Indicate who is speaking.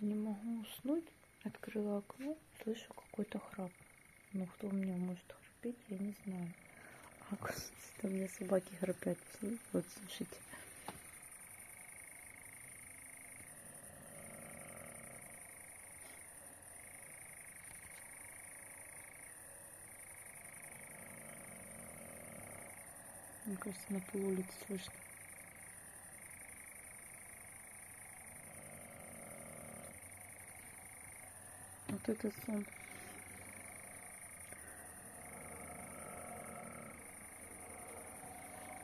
Speaker 1: ночью не могу уснуть. Открыла окно, слышу какой-то храп. Ну, кто у меня может храпеть, я не знаю. А, оказывается, у меня собаки храпят. Вот, слушайте. Мне кажется, на полулице слышно. Вот этот сон